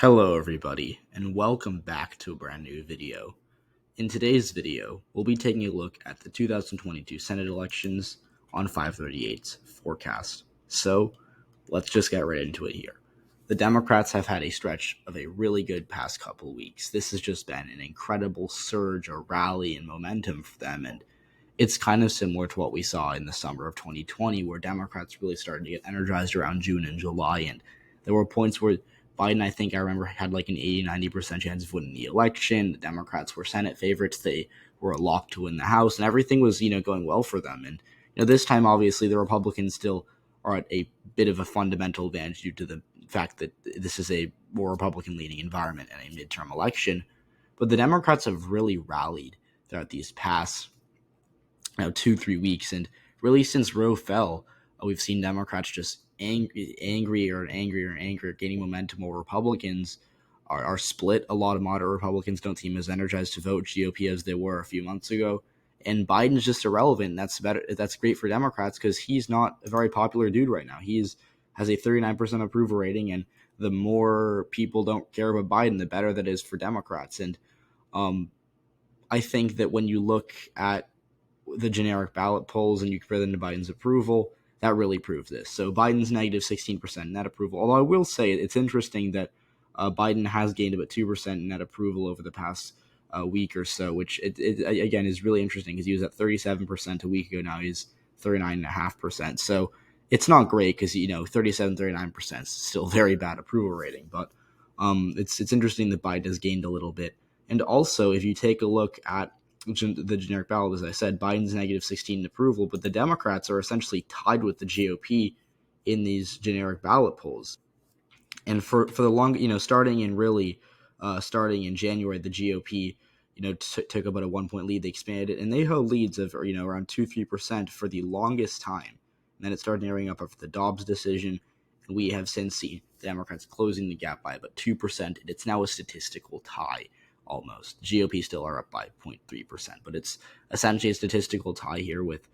Hello everybody, and welcome back to a brand new video. In today's video, we'll be taking a look at the 2022 Senate elections on 538's forecast. So, let's just get right into it here. The Democrats have had a stretch of a really good past couple weeks. This has just been an incredible surge or rally in momentum for them, and it's kind of similar to what we saw in the summer of 2020, where Democrats really started to get energized around June and July, and there were points where Biden, I remember, had like an 80-90% chance of winning the election. The Democrats were Senate favorites. They were locked to win the House, and everything was, going well for them. And, this time, obviously, the Republicans still are at a bit of a fundamental advantage due to the fact that this is a more Republican-leaning environment and a midterm election. But the Democrats have really rallied throughout these past 2-3 weeks, and really since Roe fell, we've seen Democrats just angrier, gaining momentum over Republicans are split. A lot of moderate Republicans don't seem as energized to vote GOP as they were a few months ago, and Biden's just irrelevant. That's better. That's great for Democrats because he's not a very popular dude right now. Has a 39% approval rating, and the more people don't care about Biden, the better that is for Democrats. And I think that when you look at the generic ballot polls and you compare them to Biden's approval, that really proves this. So Biden's negative 16% net approval. Although I will say it's interesting that Biden has gained about 2% net approval over the past week or so, which again is really interesting because he was at 37% a week ago. Now he's 39.5%. So it's not great because 37, 39% is still very bad approval rating. But it's interesting that Biden has gained a little bit. And also, if you take a look at the generic ballot, as I said, Biden's negative 16 approval, but the Democrats are essentially tied with the GOP in these generic ballot polls. And for the long, starting in January, the GOP, took about a 1 point lead. They expanded, and they held leads of around 2-3% for the longest time. And then it started narrowing up after the Dobbs decision, and we have since seen the Democrats closing the gap by about 2%, and it's now a statistical tie. Almost. GOP still are up by 0.3%, but it's essentially a statistical tie here with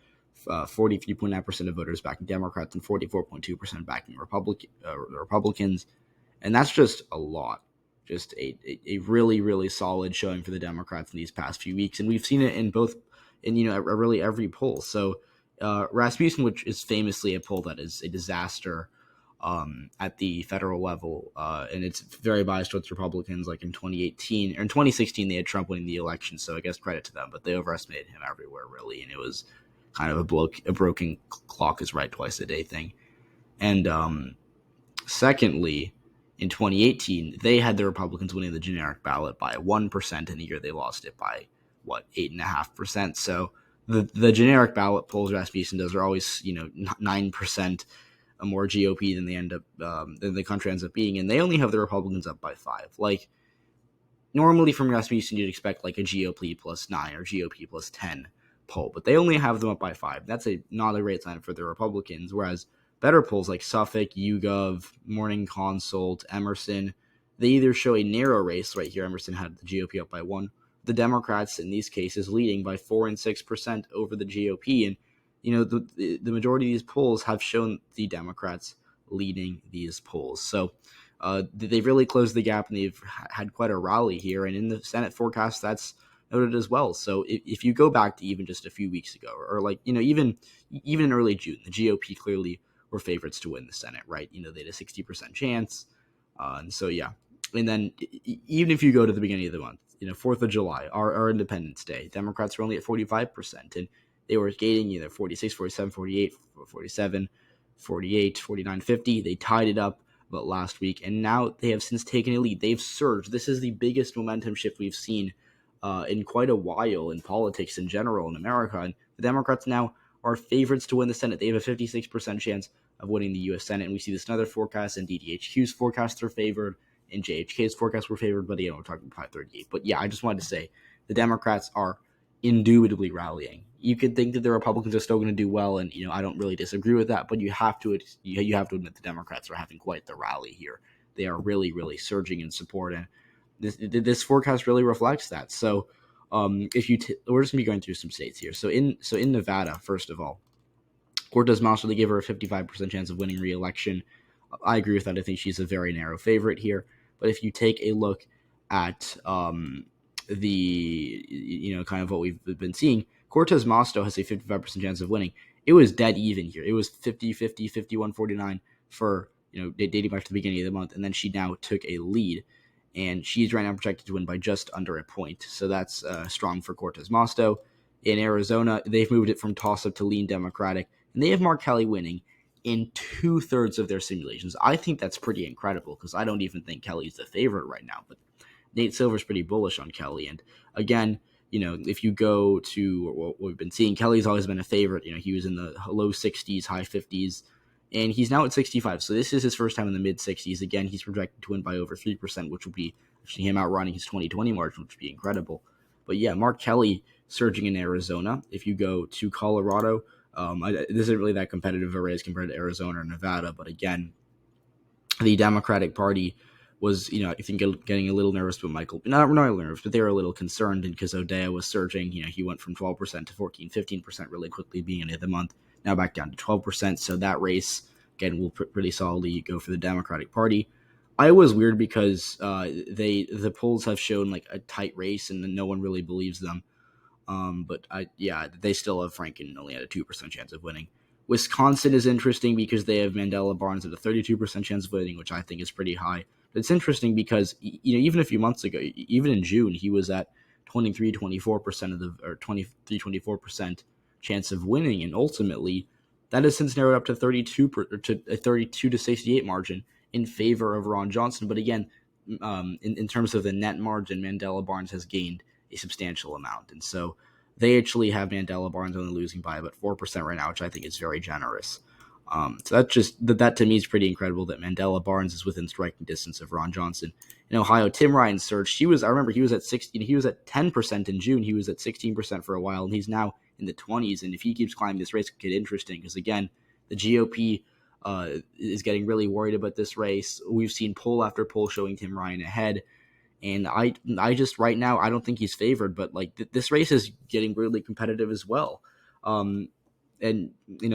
43.9% of voters backing Democrats and 44.2% backing Republicans. And that's just a lot. Just a really, really solid showing for the Democrats in these past few weeks. And we've seen it in really every poll. So Rasmussen, which is famously a poll that is a disaster at the federal level, and it's very biased towards Republicans. Like in 2018 or in 2016, they had Trump winning the election, so I guess credit to them. But they overestimated him everywhere, really, and it was kind of a broken clock is right twice a day thing. And secondly, in 2018, they had the Republicans winning the generic ballot by 1%. In the year they lost it by 8.5%. So the generic ballot polls Rasmussen does are always 9%. More GOP than than the country ends up being, and they only have the Republicans up by 5. Like normally from Rasmussen, you'd expect like a GOP plus 9 or GOP plus 10 poll, but they only have them up by 5. That's not a great sign for the Republicans. Whereas better polls like Suffolk, YouGov, Morning Consult, Emerson, they either show a narrow race. Right here, Emerson had the GOP up by 1. The Democrats in these cases leading by 4 and 6% over the GOP, and the majority of these polls have shown the Democrats leading these polls. So they've really closed the gap, and they've had quite a rally here. And in the Senate forecast, that's noted as well. So if you go back to even just a few weeks ago, or even in early June, the GOP clearly were favorites to win the Senate, right? They had a 60% chance. And so, yeah. And then even if you go to the beginning of the month, 4th of July, our Independence Day, Democrats were only at 45%. And they were gaining either 46, 47, 48, 47, 48, 49, 50. They tied it up about last week, and now they have since taken a lead. They've surged. This is the biggest momentum shift we've seen in quite a while in politics in general in America. And the Democrats now are favorites to win the Senate. They have a 56% chance of winning the U.S. Senate, and we see this in other forecasts, and DDHQ's forecasts are favored, and JHK's forecasts were favored, but we're talking 538. But yeah, I just wanted to say the Democrats are indubitably rallying. You could think that the Republicans are still going to do well, and I don't really disagree with that. But you have to admit the Democrats are having quite the rally here. They are really, really surging in support, and this forecast really reflects that. So, we're just going to be going through some states here. So in Nevada, first of all, Cortez Masto, they gave her a 55% chance of winning re-election. I agree with that. I think she's a very narrow favorite here. But if you take a look at kind of what we've been seeing, Cortez Masto has a 55% chance of winning. It was dead even here. It was 50-50, 51-49 for, dating back to the beginning of the month. And then she now took a lead, and she's right now projected to win by just under a point. So that's strong for Cortez Masto. In Arizona, they've moved it from toss-up to lean Democratic, and they have Mark Kelly winning in 2/3 of their simulations. I think that's pretty incredible because I don't even think Kelly's the favorite right now. But Nate Silver's pretty bullish on Kelly. And again, if you go to what we've been seeing, Kelly's always been a favorite. He was in the low 60s, high 50s, and he's now at 65. So this is his first time in the mid 60s. Again, he's projected to win by over 3%, which would be actually him outrunning his 2020 margin, which would be incredible. But yeah, Mark Kelly surging in Arizona. If you go to Colorado, this isn't really that competitive a race compared to Arizona or Nevada. But again, the Democratic Party was, I think, getting a little nervous, but not nervous, but they were a little concerned because O'Dea was surging. He went from 12% to 14, 15% really quickly beginning of the month, now back down to 12%. So that race, again, will pretty solidly go for the Democratic Party. Iowa was weird because the polls have shown like a tight race and no one really believes them. But they still have Franken only at a 2% chance of winning. Wisconsin is interesting because they have Mandela Barnes at a 32% chance of winning, which I think is pretty high. But it's interesting because even a few months ago, even in June, he was at 24% chance of winning, and ultimately that has since narrowed up to 32 to a 32 to 68 margin in favor of Ron Johnson. But again, in terms of the net margin, Mandela Barnes has gained a substantial amount, and so they actually have Mandela Barnes only losing by about 4% right now, which I think is very generous. So that to me is pretty incredible that Mandela Barnes is within striking distance of Ron Johnson. In Ohio, Tim Ryan surged. I remember he was at 16. He was at 10% in June. He was at 16% for a while, and he's now in the 20s. And if he keeps climbing, this race could get interesting because again, the GOP is getting really worried about this race. We've seen poll after poll showing Tim Ryan ahead. And I just right now I don't think he's favored, but like this race is getting really competitive as well. And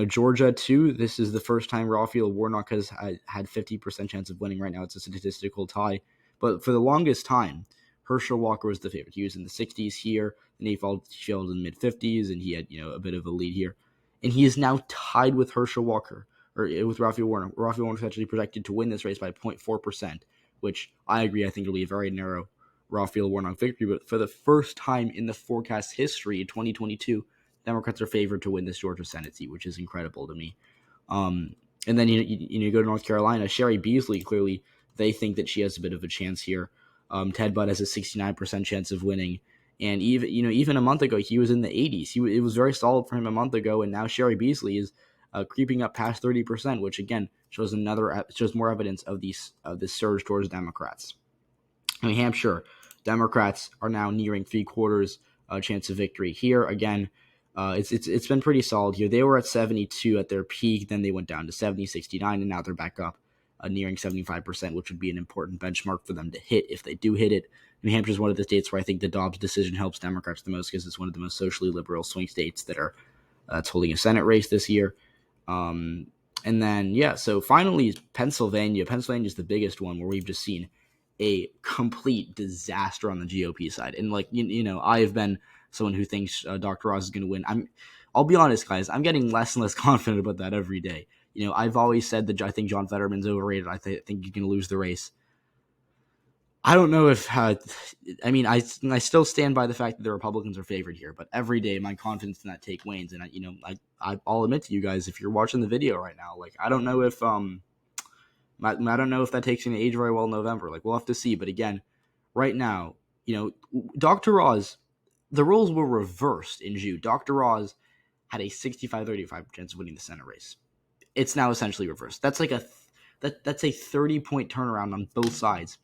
Georgia too. This is the first time Raphael Warnock has had 50% chance of winning. Right now it's a statistical tie, but for the longest time, Herschel Walker was the favorite. He was in the 60s here, and he failed in the mid 50s, and he had a bit of a lead here, and he is now tied with Herschel Walker or with Raphael Warnock. Raphael Warnock is actually projected to win this race by 0.4%. Which I agree, I think it'll be a very narrow Raphael Warnock victory. But for the first time in the forecast history in 2022, Democrats are favored to win this Georgia Senate seat, which is incredible to me. And then you go to North Carolina, Sherry Beasley, clearly they think that she has a bit of a chance here. Ted Budd has a 69% chance of winning. And even a month ago, he was in the 80s. It was very solid for him a month ago, and now Sherry Beasley is creeping up past 30%, which again shows more evidence of this surge towards Democrats. New Hampshire, Democrats are now nearing 3/4 chance of victory here. Again, it's been pretty solid here. They were at 72 at their peak, then they went down to 70, 69, and now they're back up nearing 75%, which would be an important benchmark for them to hit if they do hit it. New Hampshire is one of the states where I think the Dobbs decision helps Democrats the most because it's one of the most socially liberal swing states that's holding a Senate race this year. And then, so finally, Pennsylvania. Pennsylvania is the biggest one where we've just seen a complete disaster on the GOP side. And I have been someone who thinks Dr. Oz is going to win. I'll be honest, guys, I'm getting less and less confident about that every day. I've always said that I think John Fetterman's overrated. I think he's going to lose the race. I don't know if I still stand by the fact that the Republicans are favored here, but every day my confidence in that take wanes. And I'll admit to you guys, if you're watching the video right now, I don't know if I don't know if that takes me to age very well in November. We'll have to see. But again, right now, Dr. Oz, the roles were reversed in June. Dr. Oz had a 65-35 chance of winning the Senate race. It's now essentially reversed. That's that's a 30-point turnaround on both sides.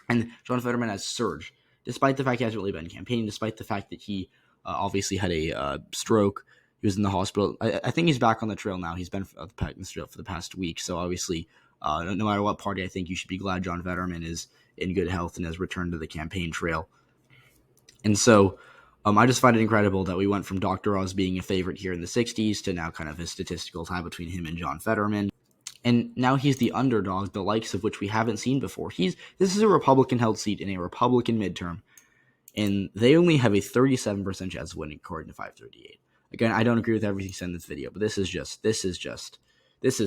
And John Fetterman has surged, despite the fact he hasn't really been campaigning, despite the fact that he obviously had a stroke. He was in the hospital. I think he's back on the trail now. He's been on the trail for the past week. So obviously, no matter what party, I think you should be glad John Fetterman is in good health and has returned to the campaign trail. And so I just find it incredible that we went from Dr. Oz being a favorite here in the 60s to now kind of a statistical tie between him and John Fetterman. And now he's the underdog, the likes of which we haven't seen before. This is a Republican-held seat in a Republican midterm, and they only have a 37% chance of winning, according to 538. Again, I don't agree with everything said in this video, but this is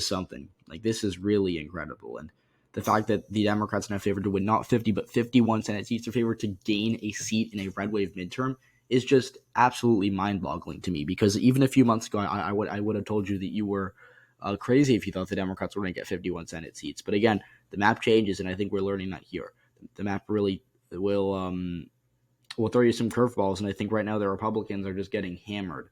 something. Like, this is really incredible. And the fact that the Democrats are now favored to win not 50 but 51 Senate seats, are favored to gain a seat in a red wave midterm, is just absolutely mind-boggling to me. Because even a few months ago, I would have told you that you were crazy if you thought the Democrats were going to get 51 Senate seats. But again, the map changes, and I think we're learning that here. The map really will throw you some curveballs, and I think right now the Republicans are just getting hammered.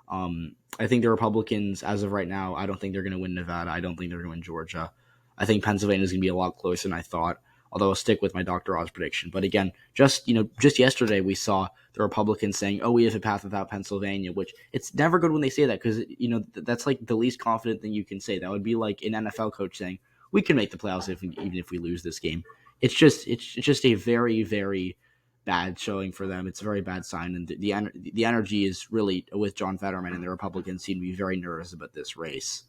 I think the Republicans, as of right now, I don't think they're going to win Nevada. I don't think they're going to win Georgia. I think Pennsylvania is going to be a lot closer than I thought, although I'll stick with my Dr. Oz prediction. But again, just yesterday we saw the Republicans saying, "Oh, we have a path without Pennsylvania," which it's never good when they say that, because that's like the least confident thing you can say. That would be like an NFL coach saying, "We can make the playoffs even if we lose this game." It's just a very, very bad showing for them. It's a very bad sign, and the energy is really with John Fetterman, and the Republicans seem to be very nervous about this race.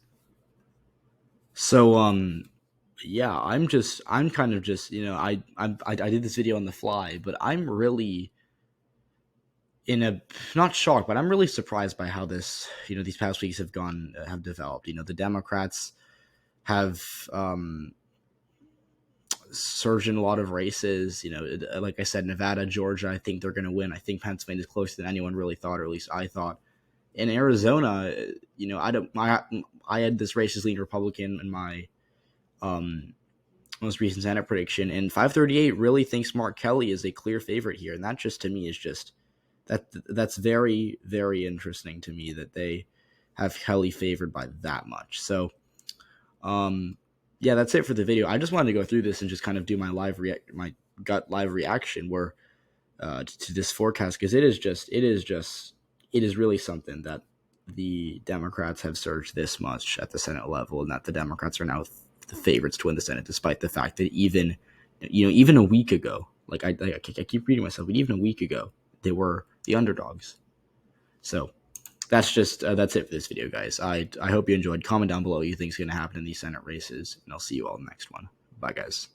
So yeah, I'm kind of just I did this video on the fly, but I'm really in a not shocked, but I'm really surprised by how these past weeks have developed. The Democrats have surged in a lot of races. Like I said, Nevada, Georgia, I think they're going to win. I think Pennsylvania is closer than anyone really thought, or at least I thought. In Arizona, I had this race as leading Republican in my most recent Senate prediction, and 538 really thinks Mark Kelly is a clear favorite here, and that just to me is just that's very, very interesting to me that they have Kelly favored by that much. So, yeah, that's it for the video. I just wanted to go through this and just kind of do my gut live reaction to this forecast, because it is really something that the Democrats have surged this much at the Senate level, and that the Democrats are now the favorites to win the Senate, despite the fact that even a week ago, like I keep reading myself, but even a week ago, they were the underdogs. So that's it for this video, guys. I hope you enjoyed. Comment down below what you think is going to happen in these Senate races, and I'll see you all in the next one. Bye, guys.